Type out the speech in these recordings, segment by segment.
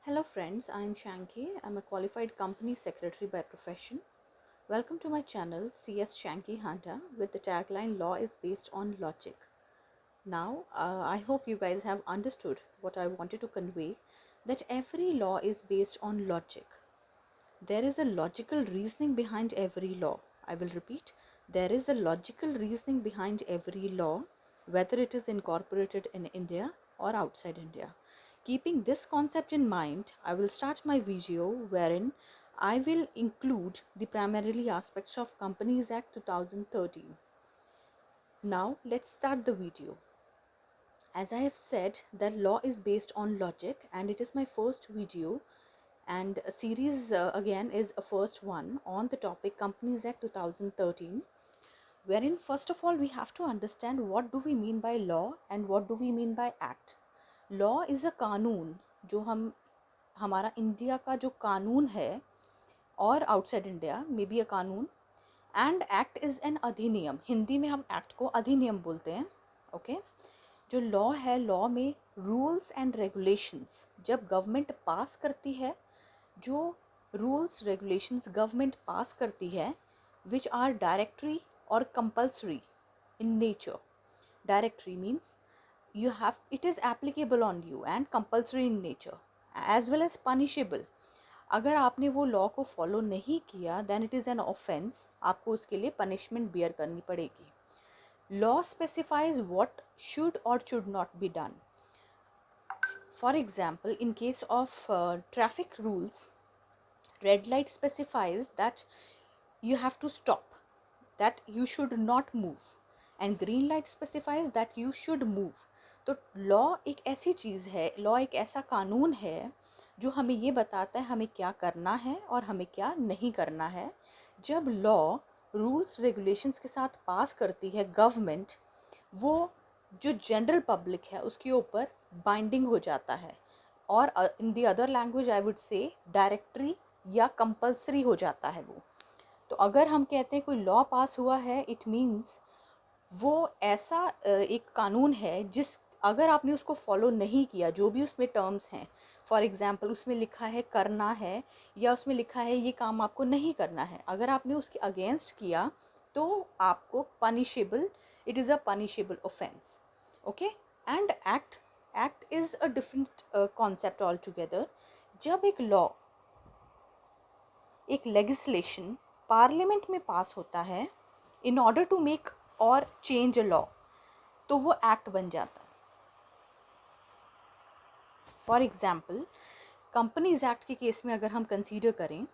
Hello friends, I am Shanky. I'm a qualified company secretary by profession. Welcome to my channel CS Shanky Hunter with the tagline Law is based on logic. Now, I hope you guys have understood what I wanted to convey, that every law is based on logic. There is a logical reasoning behind every law. I will repeat, there is a logical reasoning behind every law, whether it is incorporated in India or outside India. Keeping this concept in mind, I will start my video wherein I will include the primarily aspects of Companies Act 2013. Now, let's start the video. As I have said, the law is based on logic and it is my first video, and a series again is a first one on the topic Companies Act 2013, wherein first of all we have to understand what do we mean by law and what do we mean by act. Law is a कानून, जो हमारा India का जो कानून है, और outside India may be a कानून, and act is an अधिनियम. हिंदी में हम एक्ट को अधिनियम बोलते हैं. ओके जो लॉ है, लॉ में रूल्स एंड रेगुलेशंस जब गवर्नमेंट पास करती है, जो रूल्स रेगुलेशंस गवर्नमेंट पास करती है विच आर डायरेक्टरी और compulsory in nature. Directory means you have it is applicable on you and compulsory in nature as well as punishable. अगर आपने वो लॉ को फॉलो नहीं किया then it is an offence, आपको उसके लिए पनिशमेंट बियर करनी पड़ेगी. लॉ स्पेसिफाइज व्हाट शुड और should not be done. For example, in case of traffic rules, red light specifies that you have to stop, that you should not move, and green light specifies that you should move. तो law एक ऐसी चीज़ है, law एक ऐसा कानून है जो हमें ये बताता है हमें क्या करना है और हमें क्या नहीं करना है. जब लॉ रूल्स रेगुलेशंस के साथ पास करती है गवर्नमेंट, वो जो जनरल पब्लिक है उसके ऊपर बाइंडिंग हो जाता है, और in the other language I would say directory या कंपल्सरी हो जाता है वो. तो अगर हम कहते हैं कोई लॉ पास हुआ है, इट मीन्स वो ऐसा एक कानून है जिस अगर आपने उसको फॉलो नहीं किया, जो भी उसमें टर्म्स हैं, फॉर एग्जांपल उसमें लिखा है करना है या उसमें लिखा है ये काम आपको नहीं करना है, अगर आपने उसके अगेंस्ट किया तो आपको punishable, it is a punishable offence. Okay and act is a different concept all together. जब एक लॉ, एक लेगिस्लेशन पार्लियामेंट में पास होता है इन ऑर्डर टू मेक और चेंज अ लॉ, तो वो एक्ट बन जाता है. फॉर एग्जाम्पल, कंपनीज एक्ट के केस में अगर हम कंसीडर करें,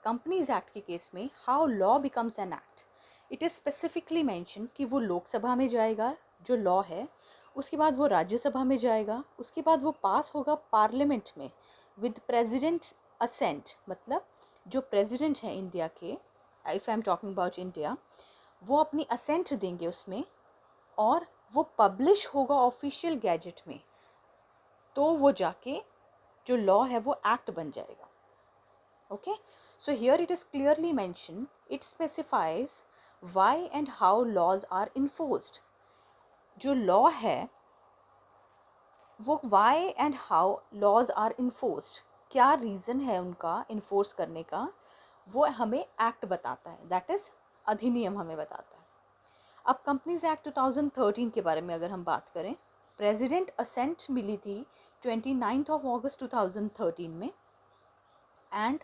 कंपनीज एक्ट के केस में how law becomes an act, it is specifically mention कि वो लोकसभा में जाएगा जो लॉ है, उसके बाद वो राज्यसभा में जाएगा, उसके बाद वो पास होगा पार्लियामेंट में विद प्रेसिडेंट असेंट. मतलब जो प्रेसिडेंट हैं इंडिया के, if I am talking about India, वो अपनी असेंट देंगे उसमें और वो पब्लिश होगा ऑफिशियल गैजेट में, तो वो जाके जो लॉ है वो एक्ट बन जाएगा. Okay so here it is clearly mention, it specifies why and how laws are enforced. जो लॉ है वो why and how laws are enforced, क्या रीज़न है उनका इन्फोर्स करने का, वो हमें एक्ट बताता है, दैट इज़ अधिनियम हमें बताता है. अब कंपनीज एक्ट 2013 के बारे में अगर हम बात करें, प्रेसिडेंट असेंट मिली थी 29 अगस्त 2013 में, एंड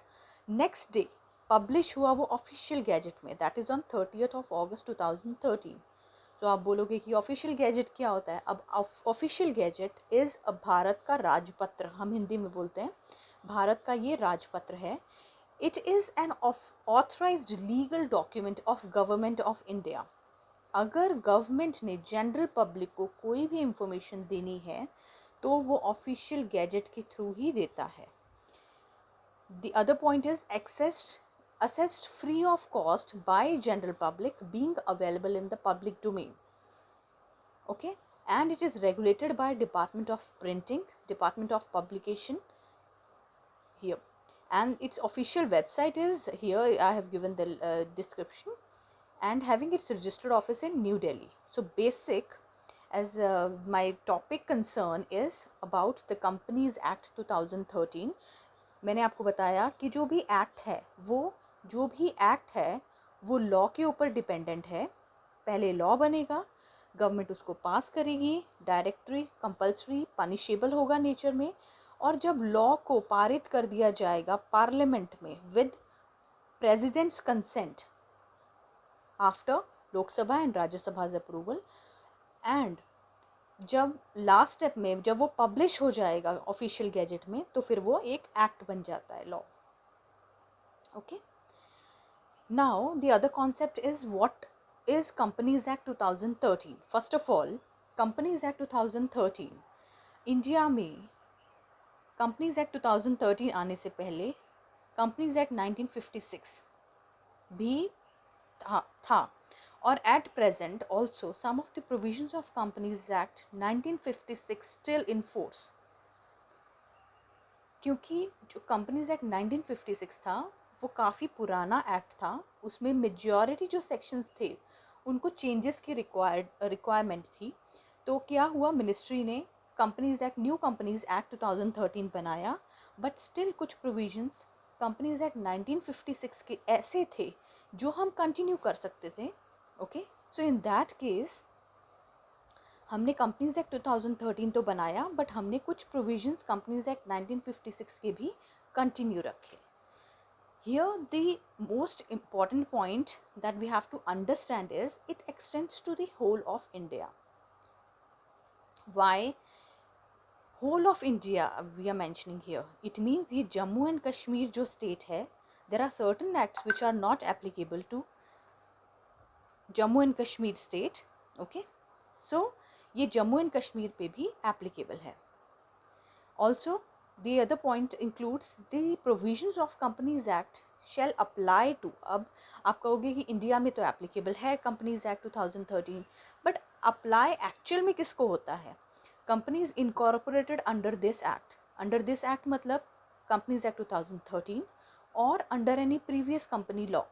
नेक्स्ट डे पब्लिश हुआ वो ऑफिशियल गैजेट में, दैट इज़ ऑन 30 अगस्त 2013. तो आप बोलोगे कि ऑफिशियल गैजेट क्या होता है. अब ऑफिशियल गैजेट इज़ भारत का राजपत्र, हम हिंदी में बोलते हैं, भारत का ये राजपत्र है. It is N authorised legal document of government of India. अगर गवर्नमेंट ने जनरल पब्लिक को कोई भी इंफॉर्मेशन देनी है तो वो ऑफिशियल गैजेट के थ्रू ही देता है. The other point is assessed free of cost by general public being available in the public domain. Okay, and it is regulated by Department of Printing, Department of Publication here, and its official website is here. I have given the description, and having its registered office in New Delhi. So basic as my topic concern is about the Companies Act 2013. मैंने आपको बताया कि जो भी act है वो law के ऊपर डिपेंडेंट है। पहले लॉ बनेगा, गवर्नमेंट उसको पास करेगी, डायरेक्टरी, कंपल्सरी, पनिशेबल होगा नेचर में, और जब लॉ को पारित कर दिया जाएगा पार्लियामेंट में with president's consent after Lok Sabha and Rajya Sabha approval, and जब लास्ट स्टेप में जब वो पब्लिश हो जाएगा ऑफिशियल गैजेट में, तो फिर वो एक एक्ट बन जाता है, law. Okay, now the other concept is what is companies act 2013। First of all, companies act 2013, India में कंपनीज एक्ट 2013 आने से पहले कंपनीज एक्ट 1956 भी था और at present also some of the provisions of Companies Act 1956 still in force। क्योंकि जो companies act 1956 था वो काफ़ी पुराना एक्ट था, उसमें मेजॉरिटी जो सेक्शंस थे उनको चेंजेस की रिक्वायरमेंट थी। तो क्या हुआ, मिनिस्ट्री ने न्यू कंपनीज एक्ट 2013 बनाया, बट स्टिल कुछ प्रोविजंस कंपनीज एक्ट 1956 के ऐसे थे जो हम कंटिन्यू कर सकते थे। Okay, so in that case हमने कंपनीज एक्ट 2013 तो बनाया, बट हमने कुछ प्रोविजंस कंपनीज एक्ट 1956 के भी कंटिन्यू रखे। Here the most important point that we have to understand is it extends to the whole of India. Why whole of India we are mentioning here? It means ये Jammu and Kashmir जो state है, there are certain acts which are not applicable to Jammu and Kashmir state. Okay, so ये Jammu and Kashmir पे भी applicable है। Also the other point includes the provisions of companies act shall apply to. अब आप कहोगे कि इंडिया में तो एप्लीकेबल है companies act 2013, but apply actual में किसको होता है? Companies incorporated under this act मतलब कंपनीज एक्ट 2013 और under any previous company law.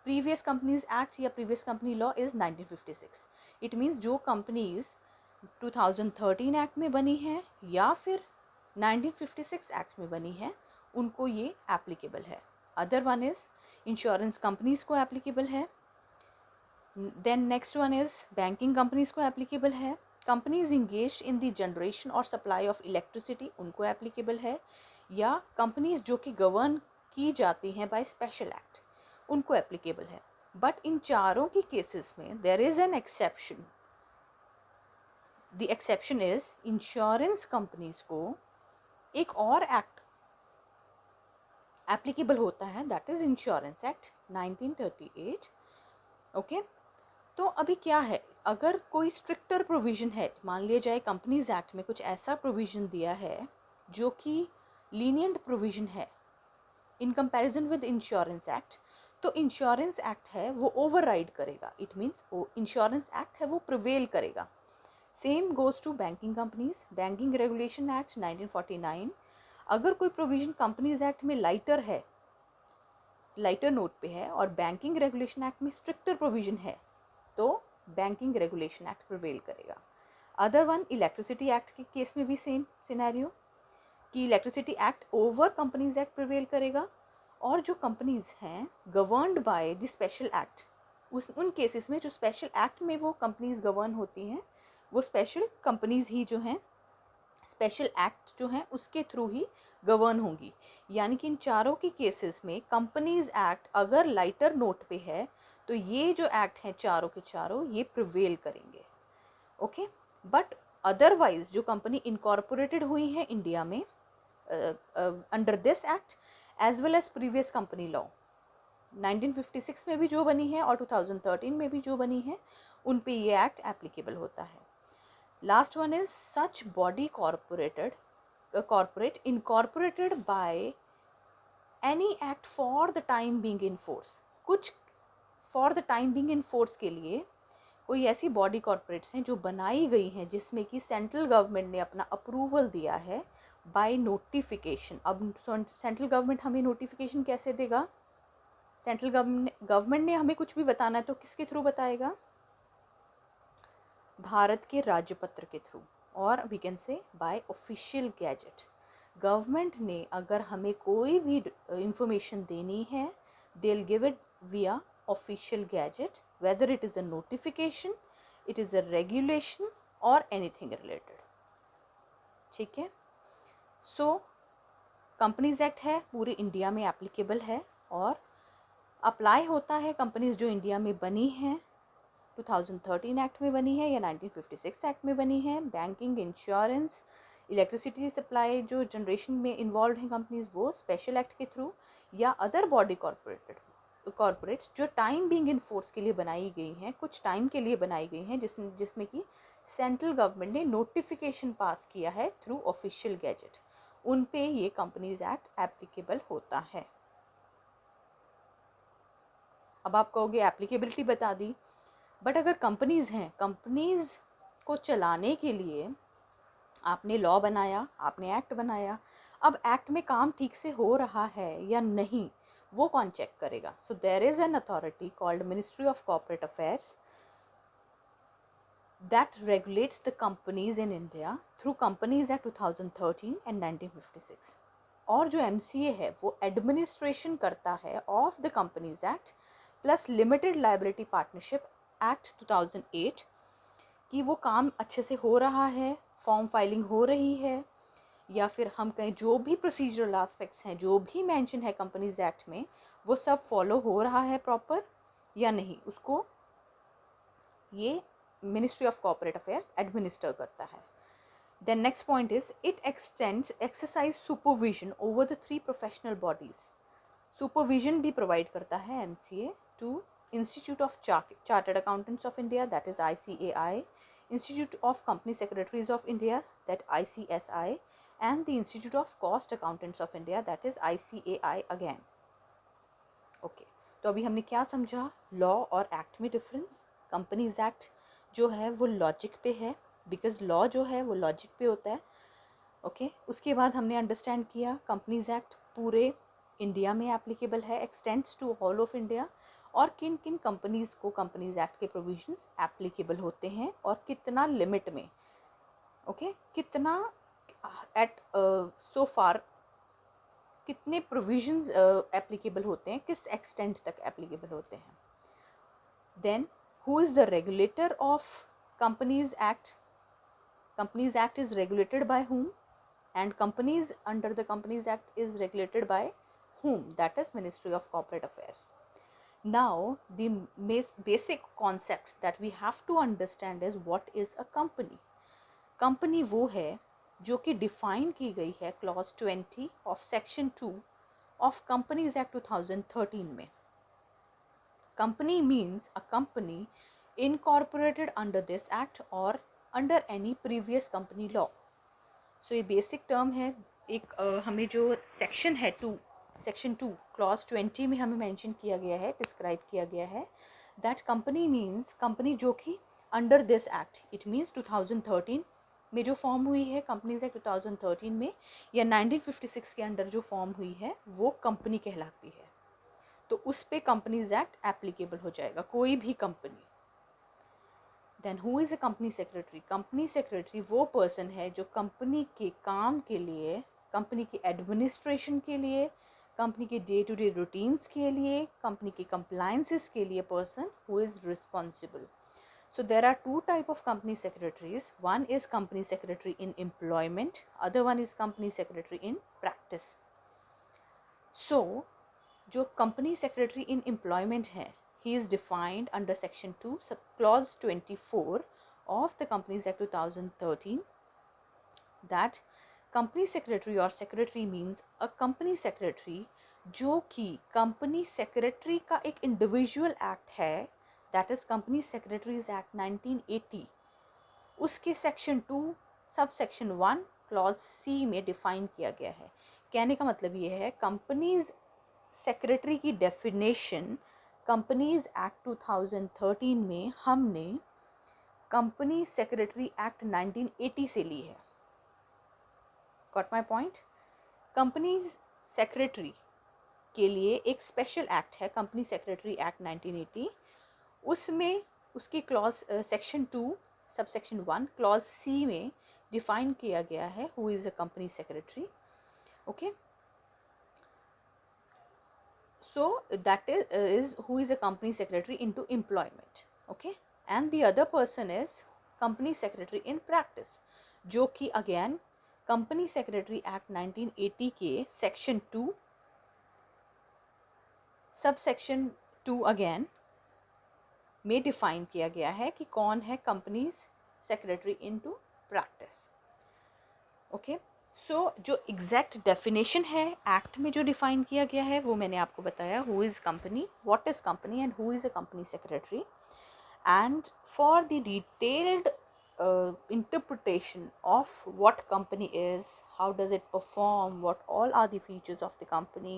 Previous companies act या previous company law is 1956। It means जो कंपनीज 2013 एक्ट में बनी है या फिर 1956 एक्ट में बनी है उनको ये एप्लीकेबल है। Other one is insurance companies को एप्लीकेबल है। Then next one is banking companies को एप्लीकेबल है। Companies engage in the generation और सप्लाई ऑफ इलेक्ट्रिसिटी उनको एप्लीकेबल है, या कंपनीज जो कि गवर्न की जाती हैं बाय स्पेशल एक्ट उनको एप्लीकेबल है। बट इन चारों की केसेस में there is an exception. The exception is insurance companies को एक और एक्ट एप्लीकेबल होता है, that is insurance act 1938। Okay, तो अभी क्या है, अगर कोई स्ट्रिक्टर प्रोविजन है, मान लिया जाए कंपनीज एक्ट में कुछ ऐसा प्रोविजन दिया है जो कि लीनियंट प्रोविजन है in comparison with insurance act, तो इंश्योरेंस एक्ट है वो ओवरराइड करेगा। इट मीन्स इंश्योरेंस एक्ट है वो प्रिवेल करेगा। Same goes to banking companies. Banking regulation act 1949, अगर कोई प्रोविजन कंपनीज एक्ट में लाइटर नोट पे है और बैंकिंग रेगुलेशन एक्ट में स्ट्रिक्टर प्रोविजन है, तो बैंकिंग रेगुलेशन एक्ट प्रिवेल करेगा। अदर वन, इलेक्ट्रिसिटी एक्ट के केस में भी सेम सिनेरियो कि electricity act over companies act prevail करेगा, और जो कंपनीज हैं governed by the special act, उन केसेस में जो स्पेशल एक्ट में वो कंपनीज गवर्न होती हैं, वो स्पेशल कंपनीज ही जो हैं स्पेशल एक्ट जो हैं उसके थ्रू ही गवर्न होंगी। यानी कि इन चारों की केसेस में कंपनीज एक्ट अगर लाइटर नोट पे है तो ये जो एक्ट हैं चारों के चारों ये प्रिवेल करेंगे। ओके, बट अदरवाइज जो कंपनी इनकॉर्पोरेटेड हुई है इंडिया में under this act as well as previous company law 1956 में भी जो बनी है और 2013 में भी जो बनी है, उन पे ये एक्ट एप्लीकेबल होता है। Last one is such body corporate incorporated by any act for the time being in force. कुछ for the time being in force के लिए कोई ऐसी बॉडी कॉर्पोरेट्स हैं जो बनाई गई हैं जिसमें कि सेंट्रल गवर्नमेंट ने अपना अप्रूवल दिया है बाय नोटिफिकेशन। अब सेंट्रल गवर्नमेंट हमें नोटिफिकेशन कैसे देगा? सेंट्रल गवर्नमेंट ने हमें कुछ भी बताना है तो किसके थ्रू बताएगा? भारत के राजपत्र के थ्रू, और we can say by official gazette. Government ने अगर हमें कोई भी इंफॉर्मेशन देनी है, they will give it via official gazette, whether it is a notification, it is a regulation और एनीथिंग रिलेटेड। ठीक है, सो कंपनीज एक्ट है, पूरे इंडिया में एप्लीकेबल है और अप्लाई होता है कंपनीज जो इंडिया में बनी हैं, 2013 एक्ट में बनी है या 1956 एक्ट में बनी है। बैंकिंग, इंश्योरेंस, इलेक्ट्रिसिटी सप्लाई जो जनरेशन में इन्वॉल्व हैं कंपनीज, वो स्पेशल एक्ट के थ्रू, या अदर बॉडी कॉरपोरेट्स जो टाइम बीइंग इन फोर्स के लिए बनाई गई हैं, कुछ टाइम के लिए बनाई गई हैं, जिसमें कि सेंट्रल गवर्नमेंट ने नोटिफिकेशन पास किया है थ्रू ऑफिशियल गैजेट, उन पे ये कंपनीज एक्ट एप्लीकेबल होता है। अब आप कहोगे एप्लीकेबिलिटी बता दी, बट अगर कंपनीज हैं, कंपनीज को चलाने के लिए आपने लॉ बनाया, आपने एक्ट बनाया, अब एक्ट में काम ठीक से हो रहा है या नहीं, वो कौन चेक करेगा? So there is an authority called ministry of corporate affairs that regulates the companies in India through Companies Act 2013 and 1956। और जो MCA है वो एडमिनिस्ट्रेशन करता है of the companies act plus limited liability partnership act 2008 कि वो काम अच्छे से हो रहा है, फॉर्म फाइलिंग हो रही है, या फिर हम कहें जो भी प्रोसीजरल एस्पेक्ट्स हैं, जो भी मेंशन है कंपनीज एक्ट में, वो सब फॉलो हो रहा है प्रॉपर या नहीं, उसको ये ministry of corporate affairs administer करता है। Then next point is it extends exercise supervision over the 3 professional bodies. Supervision भी प्रोवाइड करता है MCA to institute of chartered accountants of India, that is ICAI, institute of company secretaries of India, that ICSI, and the Institute of Cost Accountants of India, that is ICAI again। Okay, तो अभी हमने क्या समझा? Law और act में difference. Companies act जो है वो लॉजिक पे है, बिकॉज लॉ जो है वो लॉजिक पे होता है। ओके, उसके बाद हमने अंडरस्टैंड किया कंपनीज एक्ट पूरे इंडिया में एप्लीकेबल है, extends to all of India, और किन किन कंपनीज को कंपनीज एक्ट के प्रोविजंस एप्लीकेबल होते हैं और कितना लिमिट में। ओके, कितना एट सो फार कितने प्रोविजंस एप्लीकेबल होते हैं, किस एक्सटेंट तक एप्लीकेबल होते हैं। Then who is the regulator of companies act? Companies act is regulated by whom, and companies under the companies act is regulated by whom? That is Ministry of Corporate Affairs। Now the basic concept that we have to understand is what is a company। Company वो है जो कि define की गई है clause 20 of section 2 of companies act 2013 में। Company means a company incorporated under this act और under any previous company law. So ये बेसिक टर्म है। एक हमें जो सेक्शन है सेक्शन 2 क्लॉज 20 में हमें मेंशन किया गया है, डिस्क्राइब किया गया है, दैट कंपनी मीन्स कंपनी जो कि under this act, it means 2013 में जो फॉर्म हुई है कंपनीज एक्ट 2013 में, या 1956 के अंडर जो फॉर्म हुई है, वो कंपनी कहलाती है। तो उस पे कंपनीज एक्ट एप्लीकेबल हो जाएगा, कोई भी company. Then who is a company secretary? Company secretary वो पर्सन है जो कंपनी के काम के लिए, कंपनी के एडमिनिस्ट्रेशन के लिए, कंपनी के डे टू डे रूटीन्स के लिए, कंपनी के कंप्लायंसेस के लिए person who is responsible. So there are 2 type of company secretaries. One is company secretary in employment, other one is company secretary in practice। So जो company secretary in employment है, he is defined under section 2 clause 24 of the Companies Act 2013, that company secretary or secretary means a company secretary जो कि company secretary का एक individual act है, that is company secretaries act 1980, उसके section 2 sub section 1 clause C में define किया गया है। कहने का मतलब ये है, कंपनीज सेक्रेटरी की डेफिनेशन कंपनीज एक्ट 2013 में हमने कंपनी सेक्रेटरी एक्ट 1980 से ली है। Got my point? Companies secretary के लिए एक स्पेशल एक्ट है, कंपनी सेक्रेटरी एक्ट 1980, उसमें उसकी clause section 2 subsection 1 clause C में डिफाइन किया गया है who is a company secretary. Okay, so that is who is a company secretary into employment. Okay, and the other person is company secretary in practice, जो कि again company secretary act 1980 के section 2 sub section 2 again में define किया गया है कि कौन है companies secretary into practice. Okay, so जो एग्जैक्ट डेफिनेशन है एक्ट में जो डिफाइन किया गया है वो मैंने आपको बताया. Who is company, what is company and who is a company secretary. And for the detailed interpretation of what company is, how does it perform, what all are the features of the company,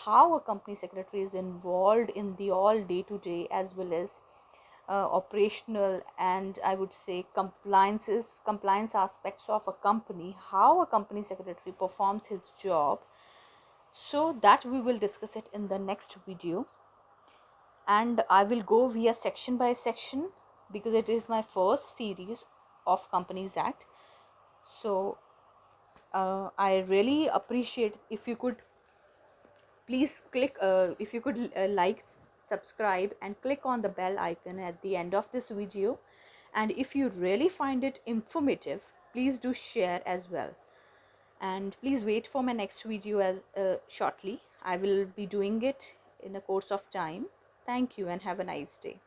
how a company secretary is involved in the all day to day as well as operational and I would say compliance aspects of a company, how a company secretary performs his job, so that we will discuss it in the next video. And I will go via section by section because it is my first series of Companies Act. So I really appreciate if you could please click if you could like, subscribe and click on the bell icon at the end of this video. And if you really find it informative, please do share as well. And please wait for my next video shortly. I will be doing it in a course of time. Thank you and have a nice day.